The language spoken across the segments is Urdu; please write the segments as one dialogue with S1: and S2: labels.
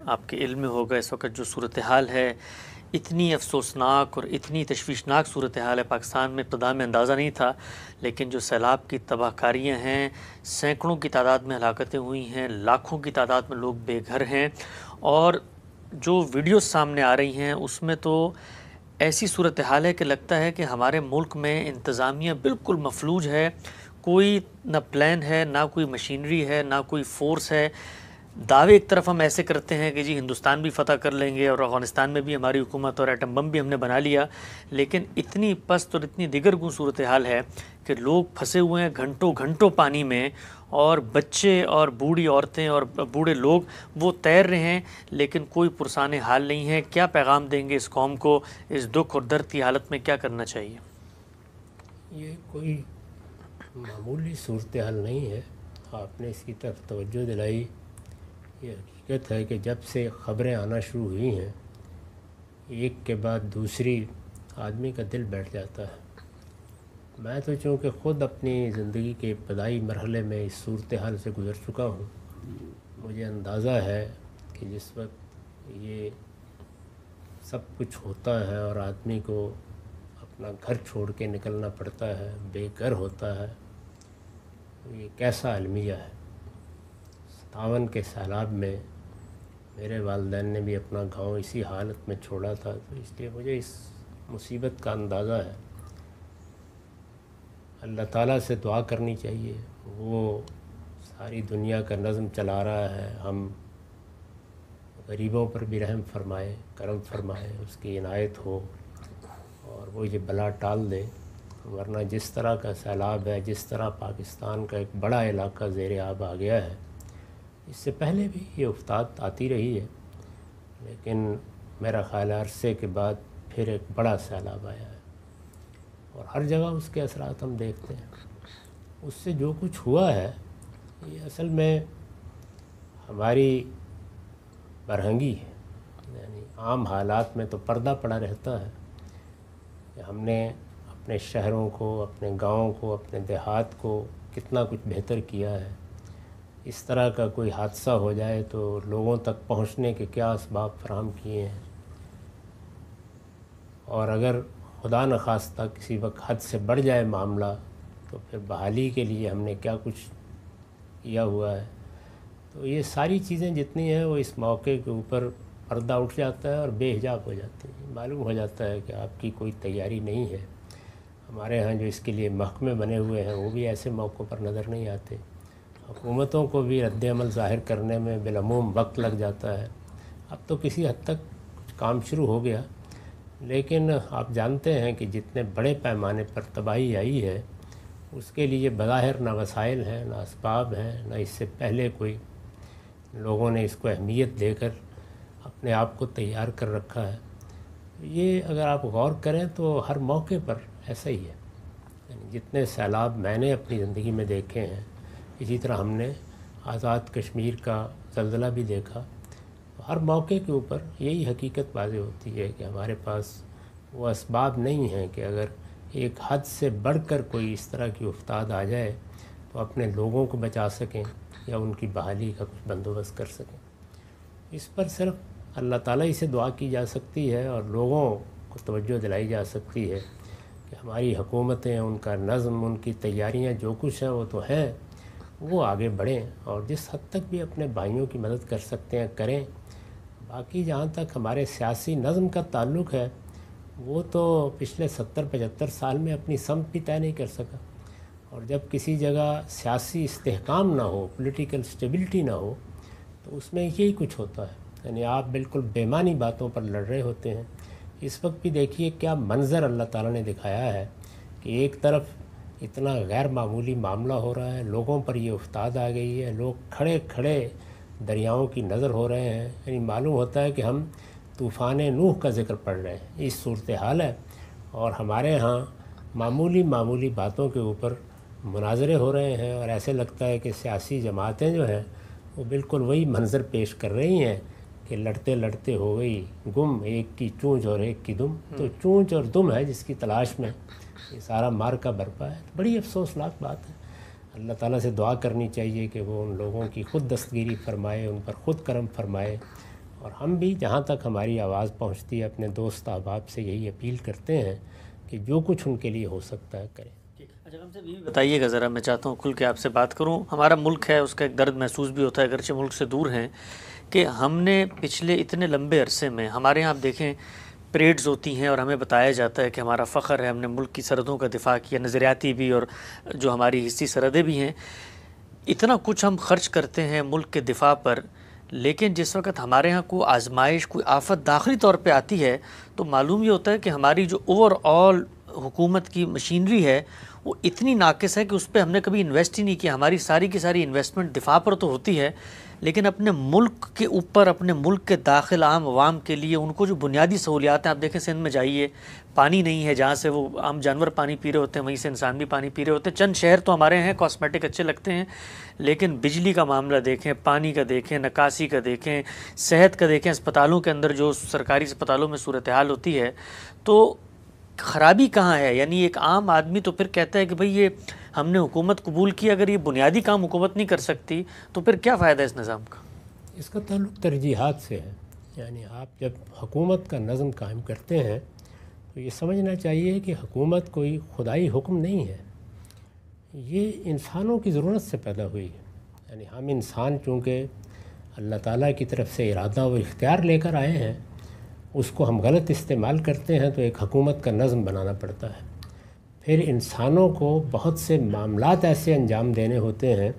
S1: آپ کے علم میں ہوگا اس وقت جو صورتحال ہے اتنی افسوسناک اور اتنی تشویشناک صورتحال ہے پاکستان میں، ابتدا میں اندازہ نہیں تھا، لیکن جو سیلاب کی تباہ کاریاں ہیں، سینکڑوں کی تعداد میں ہلاکتیں ہوئی ہیں، لاکھوں کی تعداد میں لوگ بے گھر ہیں، اور جو ویڈیوز سامنے آ رہی ہیں اس میں تو ایسی صورتحال ہے کہ لگتا ہے کہ ہمارے ملک میں انتظامیہ بالکل مفلوج ہے، کوئی نہ پلان ہے، نہ کوئی مشینری ہے، نہ کوئی فورس ہے۔ دعوے ایک طرف ہم ایسے کرتے ہیں کہ جی ہندوستان بھی فتح کر لیں گے اور افغانستان میں بھی ہماری حکومت اور ایٹم بم بھی ہم نے بنا لیا، لیکن اتنی پست اور اتنی دیگرگوں صورتحال ہے کہ لوگ پھنسے ہوئے ہیں گھنٹوں گھنٹوں پانی میں، اور بچے اور بوڑھی عورتیں اور بوڑھے لوگ وہ تیر رہے ہیں، لیکن کوئی پرسان حال نہیں ہے۔ کیا پیغام دیں گے اس قوم کو اس دکھ اور درد کی حالت میں؟ کیا کرنا چاہیے؟
S2: یہ کوئی معمولی صورتحال نہیں ہے، آپ نے اس کی طرف توجہ دلائی۔ یہ حقیقت ہے کہ جب سے خبریں آنا شروع ہوئی ہیں، ایک کے بعد دوسری آدمی کا دل بیٹھ جاتا ہے۔ میں تو چونکہ خود اپنی زندگی کے ابتدائی مرحلے میں اس صورتحال سے گزر چکا ہوں، مجھے اندازہ ہے کہ جس وقت یہ سب کچھ ہوتا ہے اور آدمی کو اپنا گھر چھوڑ کے نکلنا پڑتا ہے، بے گھر ہوتا ہے، یہ کیسا المیہ ہے۔ 57 کے سیلاب میں میرے والدین نے بھی اپنا گاؤں اسی حالت میں چھوڑا تھا، تو اس لیے مجھے اس مصیبت کا اندازہ ہے۔ اللہ تعالیٰ سے دعا کرنی چاہیے، وہ ساری دنیا کا نظم چلا رہا ہے، ہم غریبوں پر بھی رحم فرمائے، کرم فرمائے، اس کی عنایت ہو اور وہ یہ بلا ٹال دے، ورنہ جس طرح کا سیلاب ہے، جس طرح پاکستان کا ایک بڑا علاقہ زیر آب آ گیا ہے، اس سے پہلے بھی یہ افتاد آتی رہی ہے، لیکن میرا خیال عرصے کے بعد پھر ایک بڑا سیلاب آیا ہے، اور ہر جگہ اس کے اثرات ہم دیکھتے ہیں۔ اس سے جو کچھ ہوا ہے یہ اصل میں ہماری برہنگی ہے، یعنی عام حالات میں تو پردہ پڑا رہتا ہے کہ ہم نے اپنے شہروں کو، اپنے گاؤں کو، اپنے دیہات کو کتنا کچھ بہتر کیا ہے۔ اس طرح کا کوئی حادثہ ہو جائے تو لوگوں تک پہنچنے کے کیا اسباب فراہم کیے ہیں، اور اگر خدا نخواستہ کسی وقت حد سے بڑھ جائے معاملہ تو پھر بحالی کے لیے ہم نے کیا کچھ کیا ہوا ہے۔ تو یہ ساری چیزیں جتنی ہیں وہ اس موقع کے اوپر پردہ اٹھ جاتا ہے اور بے حجاب ہو جاتے ہیں، معلوم ہو جاتا ہے کہ آپ کی کوئی تیاری نہیں ہے۔ ہمارے ہاں جو اس کے لیے محکمے بنے ہوئے ہیں وہ بھی ایسے موقعوں پر نظر نہیں آتے، حکومتوں کو بھی رد عمل ظاہر کرنے میں بالعموم وقت لگ جاتا ہے۔ اب تو کسی حد تک کچھ کام شروع ہو گیا، لیکن آپ جانتے ہیں کہ جتنے بڑے پیمانے پر تباہی آئی ہے اس کے لیے بظاہر نہ وسائل ہیں، نہ اسباب ہیں، نہ اس سے پہلے کوئی لوگوں نے اس کو اہمیت دے کر اپنے آپ کو تیار کر رکھا ہے۔ یہ اگر آپ غور کریں تو ہر موقع پر ایسا ہی ہے، یعنی جتنے سیلاب میں نے اپنی زندگی میں دیکھے ہیں، اسی طرح ہم نے آزاد کشمیر کا زلزلہ بھی دیکھا، تو ہر موقع کے اوپر یہی حقیقت واضح ہوتی ہے کہ ہمارے پاس وہ اسباب نہیں ہیں کہ اگر ایک حد سے بڑھ کر کوئی اس طرح کی افتاد آ جائے تو اپنے لوگوں کو بچا سکیں یا ان کی بحالی کا کچھ بندوبست کر سکیں۔ اس پر صرف اللہ تعالیٰ ہی سے دعا کی جا سکتی ہے اور لوگوں کو توجہ دلائی جا سکتی ہے کہ ہماری حکومتیں، ان کا نظم، ان کی تیاریاں جو کچھ ہیں وہ تو ہیں، وہ آگے بڑھیں اور جس حد تک بھی اپنے بھائیوں کی مدد کر سکتے ہیں کریں۔ باقی جہاں تک ہمارے سیاسی نظم کا تعلق ہے، وہ تو پچھلے 70-75 سال میں اپنی سمت بھی طے نہیں کر سکا، اور جب کسی جگہ سیاسی استحکام نہ ہو، پولیٹیکل سٹیبلٹی نہ ہو، تو اس میں یہی کچھ ہوتا ہے، یعنی آپ بالکل بے معنی باتوں پر لڑ رہے ہوتے ہیں۔ اس وقت بھی دیکھیے کیا منظر اللہ تعالیٰ نے دکھایا ہے کہ ایک طرف اتنا غیر معمولی معاملہ ہو رہا ہے، لوگوں پر یہ افتاد آ گئی ہے، لوگ کھڑے کھڑے دریاؤں کی نظر ہو رہے ہیں، یعنی معلوم ہوتا ہے کہ ہم طوفان نوح کا ذکر پڑھ رہے ہیں، اس صورتحال ہے، اور ہمارے ہاں معمولی باتوں کے اوپر مناظرے ہو رہے ہیں، اور ایسے لگتا ہے کہ سیاسی جماعتیں جو ہیں وہ بالکل وہی منظر پیش کر رہی ہیں کہ لڑتے لڑتے ہو گئی گم، ایک کی چونچ اور ایک کی دم، تو چونچ اور دم ہے جس کی تلاش میں یہ سارا مارکا برپا ہے۔ بڑی افسوسناک بات ہے۔ اللہ تعالیٰ سے دعا کرنی چاہیے کہ وہ ان لوگوں کی خود دستگیری فرمائے، ان پر خود کرم فرمائے، اور ہم بھی جہاں تک ہماری آواز پہنچتی ہے اپنے دوست احباب سے یہی اپیل کرتے ہیں کہ جو کچھ ان کے لیے ہو سکتا ہے کریں۔
S1: اچھا ہم سے یہ بتائیے گا ذرا، میں چاہتا ہوں کھل کے آپ سے بات کروں، ہمارا ملک ہے اس کا ایک درد محسوس بھی ہوتا ہے اگرچہ ملک سے دور ہیں، کہ ہم نے پچھلے اتنے لمبے عرصے میں، ہمارے یہاں آپ دیکھیں پریڈز ہوتی ہیں اور ہمیں بتایا جاتا ہے کہ ہمارا فخر ہے، ہم نے ملک کی سرحدوں کا دفاع کیا، نظریاتی بھی اور جو ہماری حصی سرحدیں بھی ہیں، اتنا کچھ ہم خرچ کرتے ہیں ملک کے دفاع پر، لیکن جس وقت ہمارے ہاں کوئی آزمائش، کوئی آفت داخلی طور پہ آتی ہے تو معلوم یہ ہوتا ہے کہ ہماری جو اوور آل حکومت کی مشینری ہے وہ اتنی ناقص ہے کہ اس پہ ہم نے کبھی انویسٹ ہی نہیں کیا۔ ہماری ساری کی ساری انویسٹمنٹ دفاع پر تو ہوتی ہے، لیکن اپنے ملک کے اوپر، اپنے ملک کے داخل عام عوام کے لیے ان کو جو بنیادی سہولیات ہیں، آپ دیکھیں سندھ میں جائیے، پانی نہیں ہے، جہاں سے وہ عام جانور پانی پی رہے ہوتے ہیں وہیں سے انسان بھی پانی پی رہے ہوتے ہیں۔ چند شہر تو ہمارے ہیں کاسمیٹک اچھے لگتے ہیں، لیکن بجلی کا معاملہ دیکھیں، پانی کا دیکھیں، نکاسی کا دیکھیں، صحت کا دیکھیں، اسپتالوں کے اندر جو سرکاری اسپتالوں میں صورتحال ہوتی ہے، تو خرابی کہاں ہے؟ یعنی ایک عام آدمی تو پھر کہتا ہے کہ بھئی یہ ہم نے حکومت قبول کی، اگر یہ بنیادی کام حکومت نہیں کر سکتی تو پھر کیا فائدہ ہے اس نظام کا؟
S2: اس کا تعلق ترجیحات سے ہے۔ یعنی آپ جب حکومت کا نظم قائم کرتے ہیں تو یہ سمجھنا چاہیے کہ حکومت کوئی خدائی حکم نہیں ہے، یہ انسانوں کی ضرورت سے پیدا ہوئی ہے۔ یعنی ہم انسان چونکہ اللہ تعالیٰ کی طرف سے ارادہ و اختیار لے کر آئے ہیں، اس کو ہم غلط استعمال کرتے ہیں تو ایک حکومت کا نظم بنانا پڑتا ہے۔ پھر انسانوں کو بہت سے معاملات ایسے انجام دینے ہوتے ہیں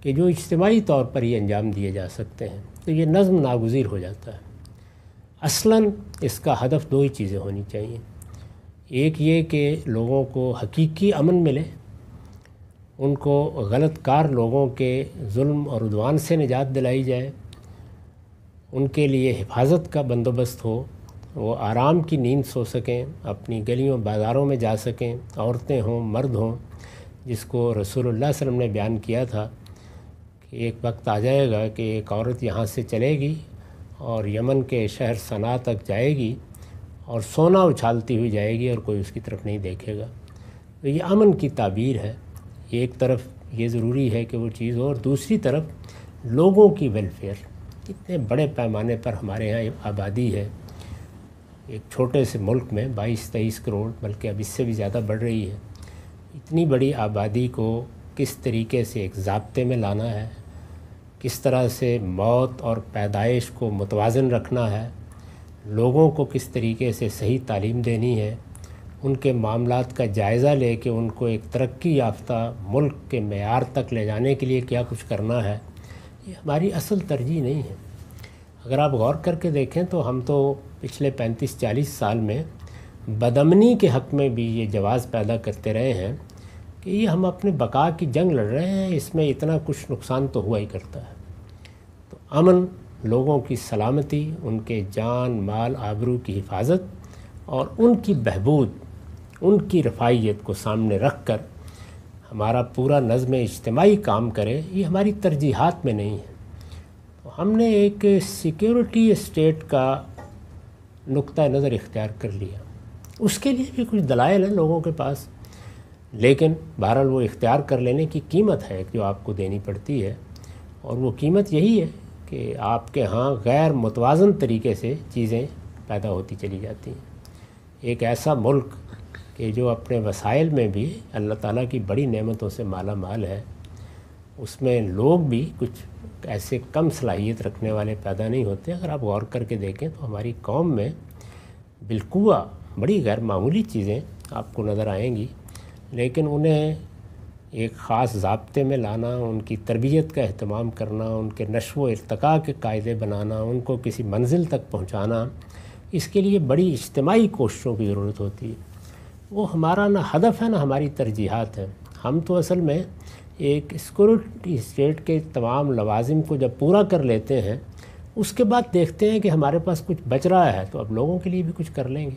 S2: کہ جو اجتماعی طور پر ہی انجام دیے جا سکتے ہیں، تو یہ نظم ناگزیر ہو جاتا ہے۔ اصلاً اس کا ہدف دو ہی چیزیں ہونی چاہیے، ایک یہ کہ لوگوں کو حقیقی امن ملے، ان کو غلط کار لوگوں کے ظلم اور عدوان سے نجات دلائی جائے، ان کے لیے حفاظت کا بندوبست ہو، وہ آرام کی نیند سو سکیں، اپنی گلیوں بازاروں میں جا سکیں، عورتیں ہوں مرد ہوں، جس کو رسول اللہ صلی اللہ علیہ وسلم نے بیان کیا تھا کہ ایک وقت آ جائے گا کہ ایک عورت یہاں سے چلے گی اور یمن کے شہر صنعا تک جائے گی اور سونا اچھالتی ہوئی جائے گی اور کوئی اس کی طرف نہیں دیکھے گا۔ تو یہ امن کی تعبیر ہے۔ ایک طرف یہ ضروری ہے کہ وہ چیز ہو، اور دوسری طرف لوگوں کی ویلفیئر۔ اتنے بڑے پیمانے پر ہمارے یہاں آبادی ہے، ایک چھوٹے سے ملک میں 22-23 کروڑ، بلکہ اب اس سے بھی زیادہ بڑھ رہی ہے۔ اتنی بڑی آبادی کو کس طریقے سے ایک ضابطے میں لانا ہے، کس طرح سے موت اور پیدائش کو متوازن رکھنا ہے، لوگوں کو کس طریقے سے صحیح تعلیم دینی ہے، ان کے معاملات کا جائزہ لے کے ان کو ایک ترقی یافتہ ملک کے معیار تک لے جانے کے لیے کیا کچھ کرنا ہے، یہ ہماری اصل ترجیح نہیں ہے۔ اگر آپ غور کر کے دیکھیں تو ہم تو پچھلے 35-40 سال میں بدامنی کے حق میں بھی یہ جواز پیدا کرتے رہے ہیں کہ یہ ہم اپنے بقا کی جنگ لڑ رہے ہیں، اس میں اتنا کچھ نقصان تو ہوا ہی کرتا ہے۔ تو امن، لوگوں کی سلامتی، ان کے جان مال آبرو کی حفاظت اور ان کی بہبود، ان کی رفاہیت کو سامنے رکھ کر ہمارا پورا نظم اجتماعی کام کرے، یہ ہماری ترجیحات میں نہیں ہے۔ تو ہم نے ایک سیکیورٹی اسٹیٹ کا نقطہ نظر اختیار کر لیا، اس کے لیے بھی کچھ دلائل ہیں لوگوں کے پاس، لیکن بہرحال وہ اختیار کر لینے کی قیمت ہے جو آپ کو دینی پڑتی ہے، اور وہ قیمت یہی ہے کہ آپ کے ہاں غیر متوازن طریقے سے چیزیں پیدا ہوتی چلی جاتی ہیں۔ ایک ایسا ملک کہ جو اپنے وسائل میں بھی اللہ تعالیٰ کی بڑی نعمتوں سے مالا مال ہے، اس میں لوگ بھی کچھ ایسے کم صلاحیت رکھنے والے پیدا نہیں ہوتے۔ اگر آپ غور کر کے دیکھیں تو ہماری قوم میں بالقوہ بڑی غیر معمولی چیزیں آپ کو نظر آئیں گی، لیکن انہیں ایک خاص ضابطے میں لانا، ان کی تربیت کا اہتمام کرنا، ان کے نشو و ارتقاء کے قاعدے بنانا، ان کو کسی منزل تک پہنچانا، اس کے لیے بڑی اجتماعی کوششوں کی ضرورت ہوتی ہے۔ وہ ہمارا نہ ہدف ہے نہ ہماری ترجیحات ہیں۔ ہم تو اصل میں ایک سیکورٹی اسٹیٹ کے تمام لوازم کو جب پورا کر لیتے ہیں، اس کے بعد دیکھتے ہیں کہ ہمارے پاس کچھ بچ رہا ہے تو اب لوگوں کے لیے بھی کچھ کر لیں گے۔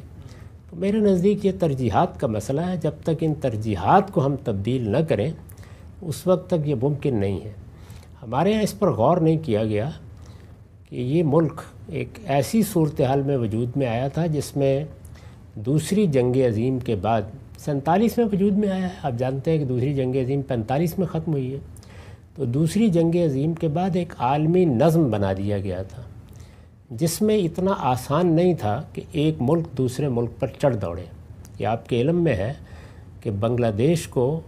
S2: تو میرے نزدیک یہ ترجیحات کا مسئلہ ہے، جب تک ان ترجیحات کو ہم تبدیل نہ کریں اس وقت تک یہ ممکن نہیں ہے۔ ہمارے یہاں اس پر غور نہیں کیا گیا کہ یہ ملک ایک ایسی صورتحال میں وجود میں آیا تھا جس میں دوسری جنگ عظیم کے بعد 47 میں وجود میں آیا ہے۔ آپ جانتے ہیں کہ دوسری جنگ عظیم 45 میں ختم ہوئی ہے، تو دوسری جنگ عظیم کے بعد ایک عالمی نظم بنا دیا گیا تھا جس میں اتنا آسان نہیں تھا کہ ایک ملک دوسرے ملک پر چڑھ دوڑے. یہ آپ کے علم میں ہے کہ بنگلہ دیش کو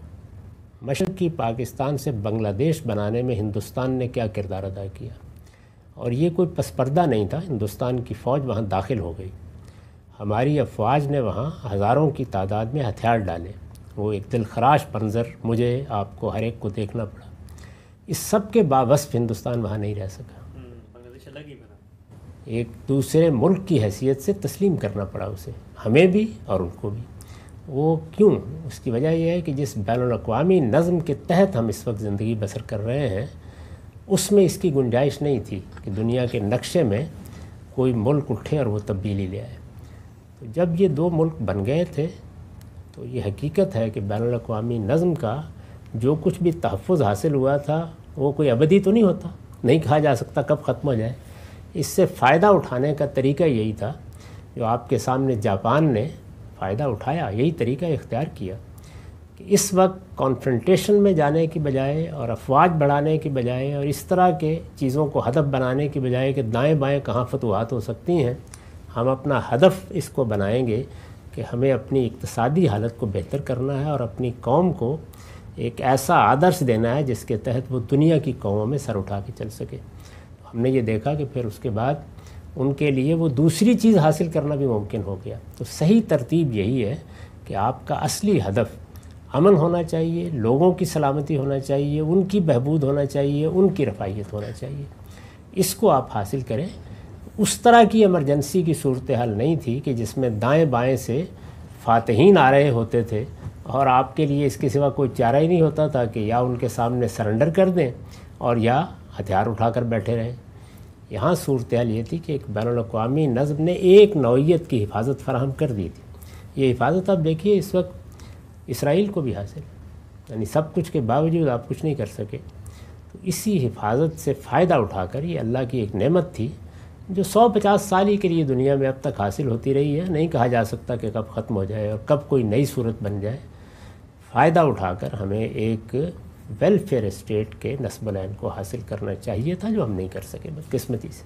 S2: مشرقی پاکستان سے بنگلہ دیش بنانے میں ہندوستان نے کیا کردار ادا کیا، اور یہ کوئی پس پردہ نہیں تھا. ہندوستان کی فوج وہاں داخل ہو گئی، ہماری افواج نے وہاں ہزاروں کی تعداد میں ہتھیار ڈالے. وہ ایک دلخراش منظر مجھے آپ کو ہر ایک کو دیکھنا پڑا. اس سب کے باوصف ہندوستان وہاں نہیں رہ سکا.
S1: بنگلہ دیش الگ ہی بنا.
S2: ایک دوسرے ملک کی حیثیت سے تسلیم کرنا پڑا اسے، ہمیں بھی اور ان کو بھی. وہ کیوں؟ اس کی وجہ یہ ہے کہ جس بین الاقوامی نظم کے تحت ہم اس وقت زندگی بسر کر رہے ہیں اس میں اس کی گنجائش نہیں تھی کہ دنیا کے نقشے میں کوئی ملک اٹھے اور وہ تبدیلی لے آئے. تو جب یہ دو ملک بن گئے تھے تو یہ حقیقت ہے کہ بین الاقوامی نظم کا جو کچھ بھی تحفظ حاصل ہوا تھا وہ کوئی ابدی تو نہیں ہوتا، نہیں کہا جا سکتا کب ختم ہو جائے. اس سے فائدہ اٹھانے کا طریقہ یہی تھا جو آپ کے سامنے جاپان نے فائدہ اٹھایا، یہی طریقہ اختیار کیا کہ اس وقت کانفرنٹیشن میں جانے کی بجائے اور افواج بڑھانے کی بجائے اور اس طرح کے چیزوں کو ہدف بنانے کی بجائے کہ دائیں بائیں کہاں فتوحات ہو سکتی ہیں، ہم اپنا ہدف اس کو بنائیں گے کہ ہمیں اپنی اقتصادی حالت کو بہتر کرنا ہے اور اپنی قوم کو ایک ایسا آدرش دینا ہے جس کے تحت وہ دنیا کی قوموں میں سر اٹھا کے چل سکے. ہم نے یہ دیکھا کہ پھر اس کے بعد ان کے لیے وہ دوسری چیز حاصل کرنا بھی ممکن ہو گیا. تو صحیح ترتیب یہی ہے کہ آپ کا اصلی ہدف امن ہونا چاہیے، لوگوں کی سلامتی ہونا چاہیے، ان کی بہبود ہونا چاہیے، ان کی رفاہیت ہونا چاہیے. اس کو آپ حاصل کریں. اس طرح کی ایمرجنسی کی صورتحال نہیں تھی کہ جس میں دائیں بائیں سے فاتحین آ رہے ہوتے تھے اور آپ کے لیے اس کے سوا کوئی چارہ ہی نہیں ہوتا تھا کہ یا ان کے سامنے سرنڈر کر دیں اور یا ہتھیار اٹھا کر بیٹھے رہیں. یہاں صورتحال یہ تھی کہ ایک بین الاقوامی نظم نے ایک نوعیت کی حفاظت فراہم کر دی تھی. یہ حفاظت آپ دیکھیے اس وقت اسرائیل کو بھی حاصل ہے، یعنی سب کچھ کے باوجود آپ کچھ نہیں کر سکے. تو اسی حفاظت سے فائدہ اٹھا کر یہ اللہ کی ایک نعمت تھی جو 150 سال ہی کے لیے دنیا میں اب تک حاصل ہوتی رہی ہے. نہیں کہا جا سکتا کہ کب ختم ہو جائے اور کب کوئی نئی صورت بن جائے. فائدہ اٹھا کر ہمیں ایک ویلفیئر اسٹیٹ کے نصب العین کو حاصل کرنا چاہیے تھا جو ہم نہیں کر سکے بدقسمتی سے.